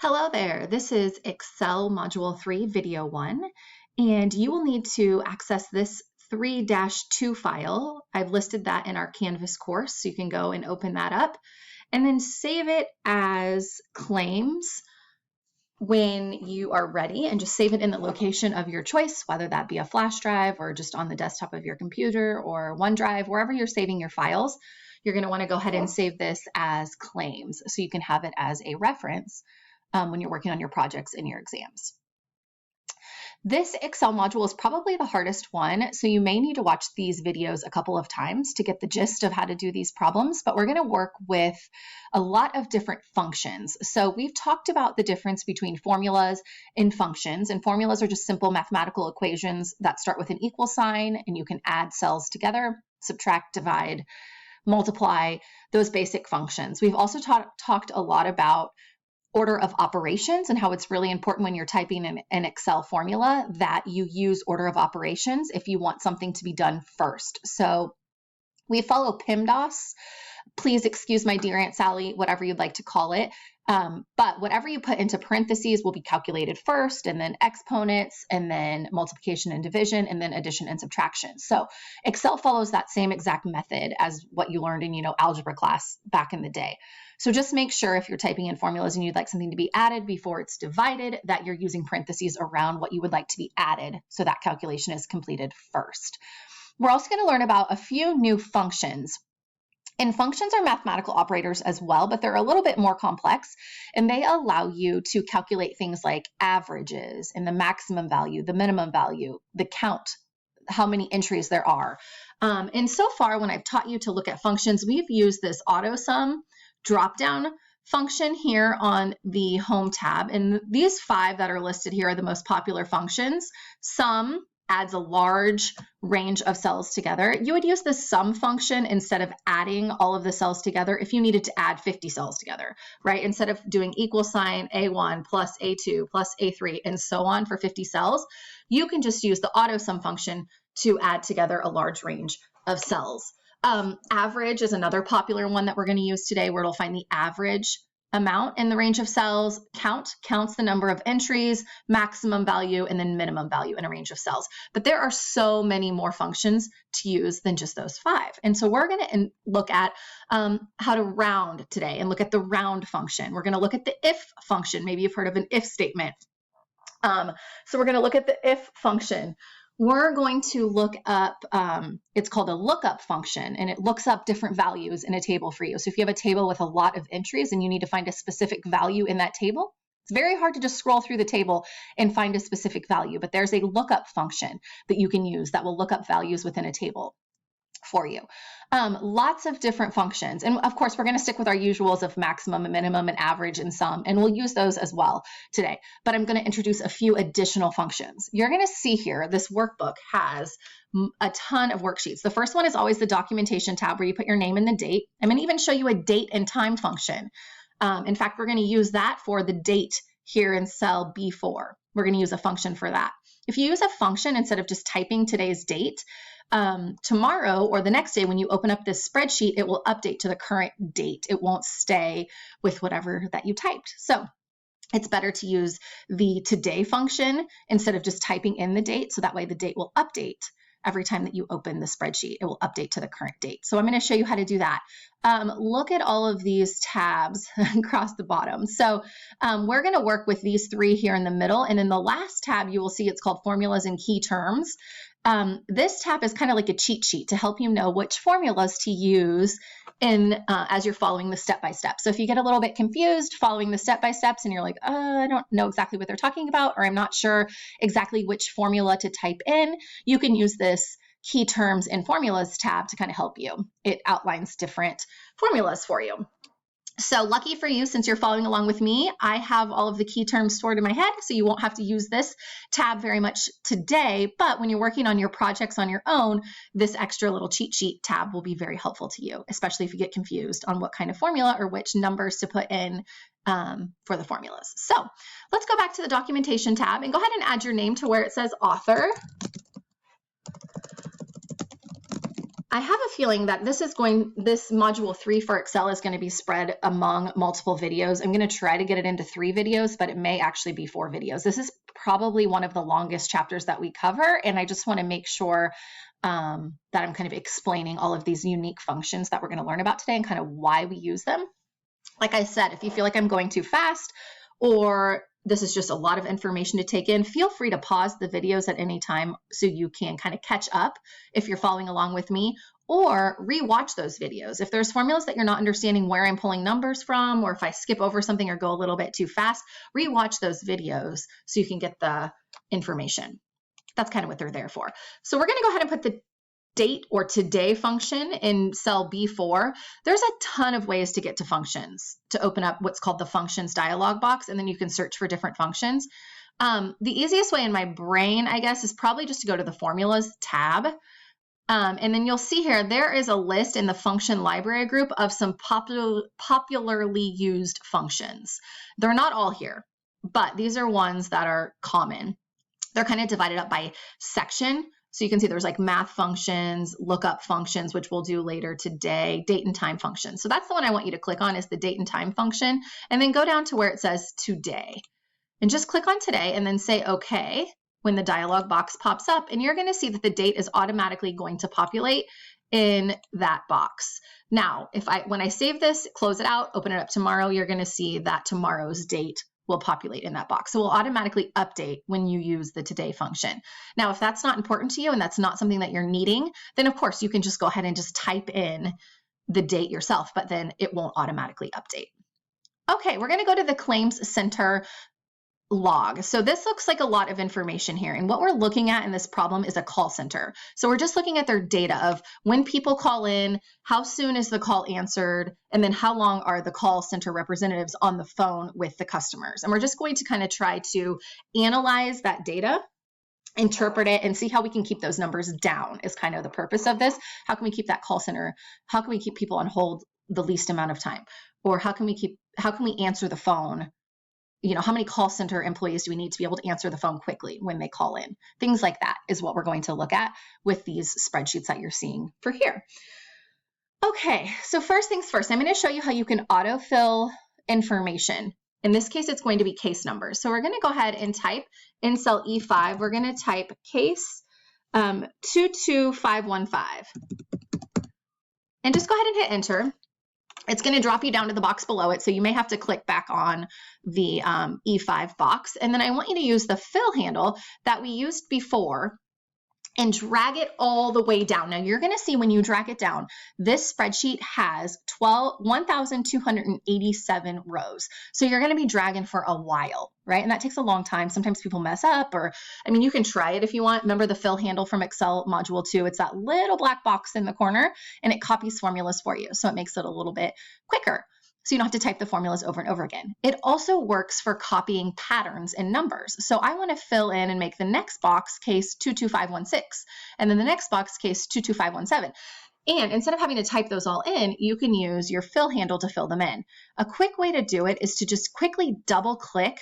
Hello there, this is Excel Module 3 Video 1, and you will need to access this 3-2 file. I've listed that in our Canvas course, so you can go and open that up, and then save it as claims when you are ready, and just save it in the location of your choice, whether that be a flash drive or just on the desktop of your computer or OneDrive, wherever you're saving your files. You're going to want to go ahead and save this as claims so you can have it as a reference when you're working on your projects and your exams. This Excel module is probably the hardest one, so you may need to watch these videos a couple of times to get the gist of how to do these problems, but we're going to work with a lot of different functions. So we've talked about the difference between formulas and functions, and formulas are just simple mathematical equations that start with an equal sign, and you can add cells together, subtract, divide, multiply, those basic functions. We've also talked a lot about order of operations and how it's really important when you're typing an Excel formula that you use order of operations if you want something to be done first. So we follow PEMDAS. Please excuse my dear Aunt Sally, whatever you'd like to call it. But whatever you put into parentheses will be calculated first, and then exponents, and then multiplication and division, and then addition and subtraction. So Excel follows that same exact method as what you learned in, algebra class back in the day. So just make sure if you're typing in formulas and you'd like something to be added before it's divided, that you're using parentheses around what you would like to be added so that calculation is completed first. We're also going to learn about a few new functions. And functions are mathematical operators as well, but they're a little bit more complex, and they allow you to calculate things like averages and the maximum value, the minimum value, the count, how many entries there are. And so far, when I've taught you to look at functions, we've used this AutoSum drop-down function here on the Home tab. And these 5 that are listed here are the most popular functions. Sum adds a large range of cells together. You would use the sum function instead of adding all of the cells together if you needed to add 50 cells together, right? Instead of doing equal sign A1 plus A2 plus A3 and so on for 50 cells, you can just use the AutoSum function to add together a large range of cells. Average is another popular one that we're going to use today, where it'll find the average amount in the range of cells. Count counts the number of entries, maximum value, and then minimum value in a range of cells. But there are so many more functions to use than just those 5. And so we're going to look at how to round today and look at the round function. We're going to look at the if function. Maybe you've heard of an if statement. So we're going to look at the if function. We're going to look up, it's called a lookup function, and it looks up different values in a table for you. So if you have a table with a lot of entries and you need to find a specific value in that table, it's very hard to just scroll through the table and find a specific value, but there's a lookup function that you can use that will look up values within a table for you. Lots of different functions. And of course, we're going to stick with our usuals of maximum and minimum and average and sum, and we'll use those as well today. But I'm going to introduce a few additional functions. You're going to see here, this workbook has a ton of worksheets. The first one is always the documentation tab where you put your name and the date. I'm going to even show you a date and time function. In fact, we're going to use that for the date here in cell B4. We're going to use a function for that. If you use a function instead of just typing today's date, tomorrow or the next day when you open up this spreadsheet, it will update to the current date. It won't stay with whatever that you typed. So it's better to use the today function instead of just typing in the date, so that way the date will update every time that you open the spreadsheet. It will update to the current date. So I'm going to show you how to do that. Look at all of these tabs across the bottom. So we're going to work with these 3 here in the middle, and in the last tab you will see it's called formulas and key terms. This tab is kind of like a cheat sheet to help you know which formulas to use as you're following the step-by-step. So if you get a little bit confused following the step-by-steps and you're like, I don't know exactly what they're talking about, or I'm not sure exactly which formula to type in, you can use this key terms and formulas tab to kind of help you. It outlines different formulas for you. So lucky for you, since you're following along with me, I have all of the key terms stored in my head, so you won't have to use this tab very much today. But when you're working on your projects on your own, this extra little cheat sheet tab will be very helpful to you, especially if you get confused on what kind of formula or which numbers to put in for the formulas. So let's go back to the documentation tab and go ahead and add your name to where it says author. I have a feeling that this module 3 for Excel is going to be spread among multiple videos. I'm going to try to get it into 3 videos, but it may actually be 4 videos. This is probably one of the longest chapters that we cover, and I just want to make sure that I'm kind of explaining all of these unique functions that we're going to learn about today and kind of why we use them. Like I said, if you feel like I'm going too fast or this is just a lot of information to take in, feel free to pause the videos at any time so you can kind of catch up if you're following along with me, or rewatch those videos. If there's formulas that you're not understanding where I'm pulling numbers from, or if I skip over something or go a little bit too fast, rewatch those videos so you can get the information. That's kind of what they're there for. So we're going to go ahead and put the date or today function in cell B4. There's a ton of ways to get to functions, to open up what's called the functions dialog box, and then you can search for different functions. The easiest way in my brain, I guess, is probably just to go to the formulas tab. And then you'll see here, there is a list in the function library group of some popularly used functions. They're not all here, but these are ones that are common. They're kind of divided up by section. So you can see there's like math functions, lookup functions, which we'll do later today, date and time functions. So that's the one I want you to click on, is the date and time function, and then go down to where it says today. And just click on today and then say okay when the dialog box pops up, and you're going to see that the date is automatically going to populate in that box. Now, when I save this, close it out, open it up tomorrow, you're going to see that tomorrow's date will populate in that box. So we'll automatically update when you use the today function. Now, if that's not important to you and that's not something that you're needing, then of course you can just go ahead and just type in the date yourself, but then it won't automatically update. Okay, we're going to go to the Claims Center log. So this looks like a lot of information here. And what we're looking at in this problem is a call center. So we're just looking at their data of when people call in, how soon is the call answered, and then how long are the call center representatives on the phone with the customers. And we're just going to kind of try to analyze that data, interpret it, and see how we can keep those numbers down is kind of the purpose of this. How can we keep that call center, how can we keep people on hold the least amount of time? Or how can we answer the phone? You know, how many call center employees do we need to be able to answer the phone quickly when they call in? Things like that is what we're going to look at with these spreadsheets that you're seeing for here. Okay, so first things first, I'm going to show you how you can autofill information. In this case, it's going to be case numbers. So we're going to go ahead and type in cell E5, we're going to type case 22515. And just go ahead and hit enter. It's going to drop you down to the box below it, so you may have to click back on the E5 box. And then I want you to use the fill handle that we used before and drag it all the way down. Now you're going to see when you drag it down, this spreadsheet has 1,287 rows. So you're going to be dragging for a while, right? And that takes a long time. Sometimes people mess up, or, I mean, you can try it if you want. Remember the fill handle from Excel module 2, it's that little black box in the corner and it copies formulas for you. So it makes it a little bit quicker. So you don't have to type the formulas over and over again. It also works for copying patterns in numbers. So I want to fill in and make the next box case 22516, and then the next box case 22517. And instead of having to type those all in, you can use your fill handle to fill them in. A quick way to do it is to just quickly double click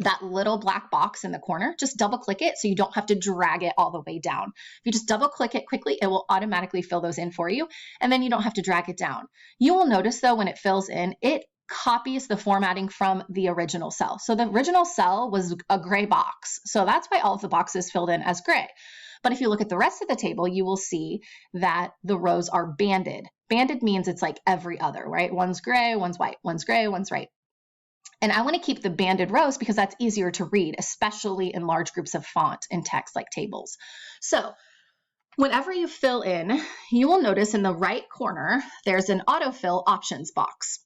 that little black box in the corner. Just double click it so you don't have to drag it all the way down. If you just double click it quickly, it will automatically fill those in for you, and then you don't have to drag it down. You will notice though when it fills in, it copies the formatting from the original cell. So the original cell was a gray box. So that's why all of the boxes filled in as gray. But if you look at the rest of the table, you will see that the rows are banded. Banded means it's like every other, right? One's gray, one's white, one's gray, one's white. And I want to keep the banded rows because that's easier to read, especially in large groups of font and text like tables. So whenever you fill in, you will notice in the right corner, there's an autofill options box.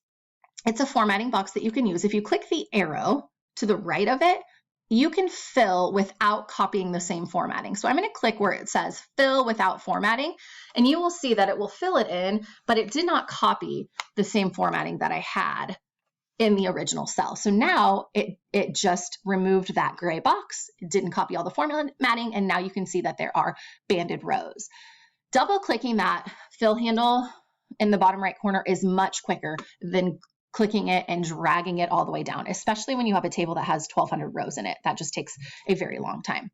It's a formatting box that you can use. If you click the arrow to the right of it, you can fill without copying the same formatting. So I'm going to click where it says fill without formatting, and you will see that it will fill it in, but it did not copy the same formatting that I had in the original cell. So now it just removed that gray box. It didn't copy all the formatting, and now you can see that there are banded rows. Double clicking that fill handle in the bottom right corner is much quicker than clicking it and dragging it all the way down, especially when you have a table that has 1,200 rows in it. That just takes a very long time.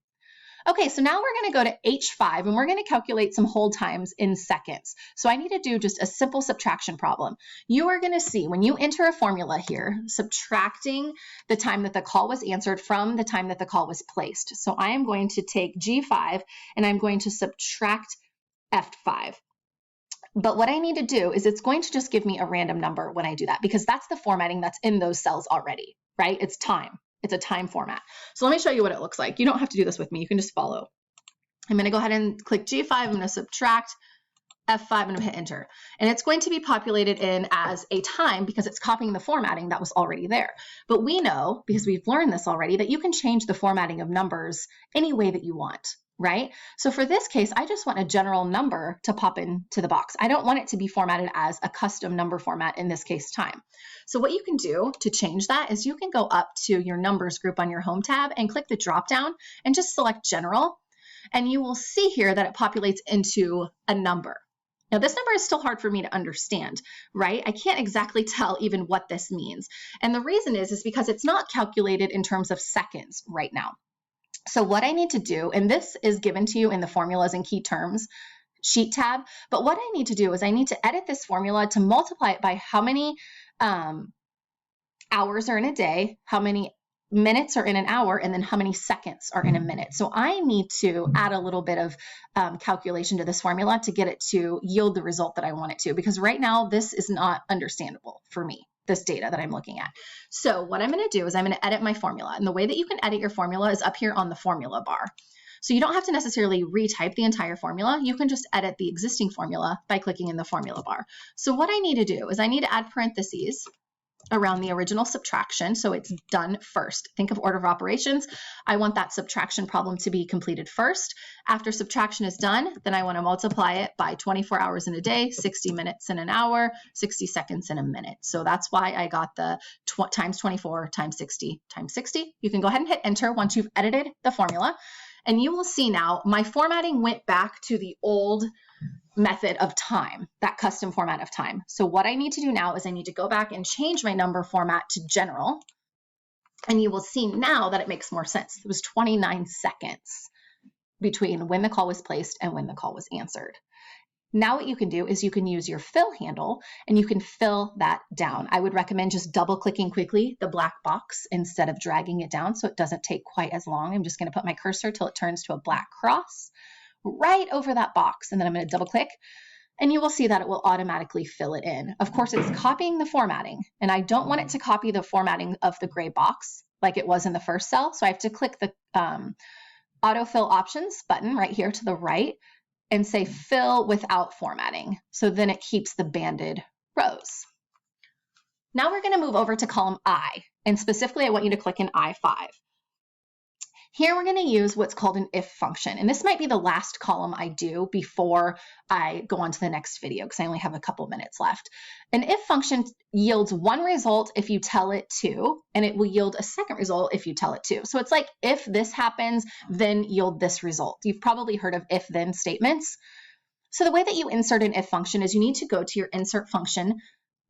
Okay, so now we're going to go to H5 and we're going to calculate some hold times in seconds. So I need to do just a simple subtraction problem. You are going to see when you enter a formula here, subtracting the time that the call was answered from the time that the call was placed. So I am going to take G5 and I'm going to subtract F5. But what I need to do is it's going to just give me a random number when I do that, because that's the formatting that's in those cells already, right? It's time. It's a time format. So let me show you what it looks like. You don't have to do this with me. You can just follow. I'm going to go ahead and click G5. I'm going to subtract F5. I'm going to hit enter. And it's going to be populated in as a time because it's copying the formatting that was already there. But we know, because we've learned this already, that you can change the formatting of numbers any way that you want, right? So for this case, I just want a general number to pop into the box. I don't want it to be formatted as a custom number format, in this case, time. So what you can do to change that is you can go up to your numbers group on your home tab and click the drop down and just select general. And you will see here that it populates into a number. Now this number is still hard for me to understand, right? I can't exactly tell even what this means. And the reason is because it's not calculated in terms of seconds right now. So what I need to do, and this is given to you in the formulas and key terms sheet tab, but what I need to do is I need to edit this formula to multiply it by how many hours are in a day, how many minutes are in an hour, and then how many seconds are in a minute. So I need to add a little bit of calculation to this formula to get it to yield the result that I want it to, because right now this is not understandable for me, this data that I'm looking at. So what I'm going to do is I'm going to edit my formula. And the way that you can edit your formula is up here on the formula bar. So you don't have to necessarily retype the entire formula. You can just edit the existing formula by clicking in the formula bar. So what I need to do is I need to add parentheses around the original subtraction, so it's done first. Think of order of operations. I want that subtraction problem to be completed first. After subtraction is done, then I want to multiply it by 24 hours in a day, 60 minutes in an hour, 60 seconds in a minute. So that's why I got the times 24 times 60 times 60. You can go ahead and hit enter once you've edited the formula, and you will see now my formatting went back to the old method of time, that custom format of time. So what I need to do now is I need to go back and change my number format to general. And you will see now that it makes more sense. It was 29 seconds between when the call was placed and when the call was answered. Now what you can do is you can use your fill handle and you can fill that down. I would recommend just double clicking quickly the black box instead of dragging it down so it doesn't take quite as long. I'm just going to put my cursor till it turns to a black cross right over that box, and then I'm going to double click and you will see that it will automatically fill it in. Of course, it's copying the formatting, and I don't want it to copy the formatting of the gray box like it was in the first cell. So I have to click the autofill options button right here to the right and say fill without formatting. So then it keeps the banded rows. Now we're going to move over to column I, and specifically I want you to click in I5. Here we're going to use what's called an if function, and this might be the last column I do before I go on to the next video because I only have a couple minutes left. An if function yields one result if you tell it to, and it will yield a second result if you tell it to. So it's like if this happens, then yield this result. You've probably heard of if-then statements. So the way that you insert an if function is you need to go to your insert function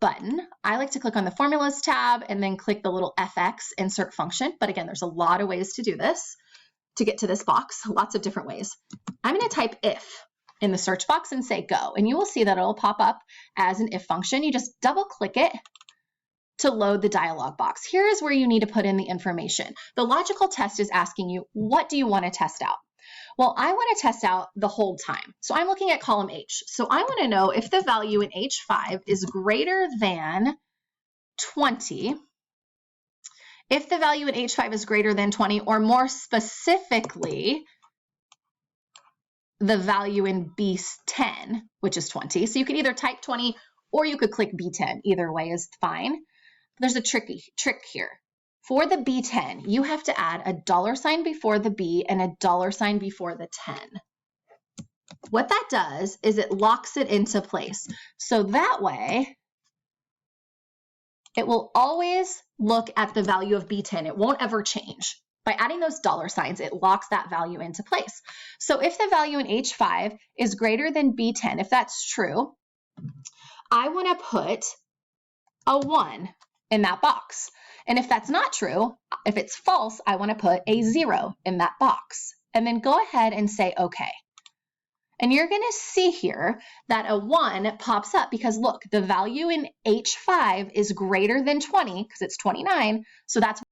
button. I like to click on the formulas tab and then click the little FX insert function. But again, there's a lot of ways to do this to get to this box, lots of different ways. I'm going to type if in the search box and say go, and you will see that it'll pop up as an if function. You just double click it to load the dialog box. Here is where you need to put in the information. The logical test is asking you, what do you want to test out? Well, I want to test out the hold time. So I'm looking at column H. So I want to know if the value in H5 is greater than 20, if the value in H5 is greater than 20, or more specifically, the value in B10, which is 20. So you could either type 20 or you could click B10. Either way is fine. There's a trick here. For the B10, you have to add a $sign before the B and a $sign before the 10. What that does is it locks it into place. So that way, it will always look at the value of B10. It won't ever change. By adding those $signs, it locks that value into place. So if the value in H5 is greater than B10, if that's true, I want to put a 1 in that box. And if that's not true, if it's false, I want to put a 0 in that box. and then go ahead and say OK. And you're going to see here that a 1 pops up because look, the value in H5 is greater than 20 because it's 29. So that's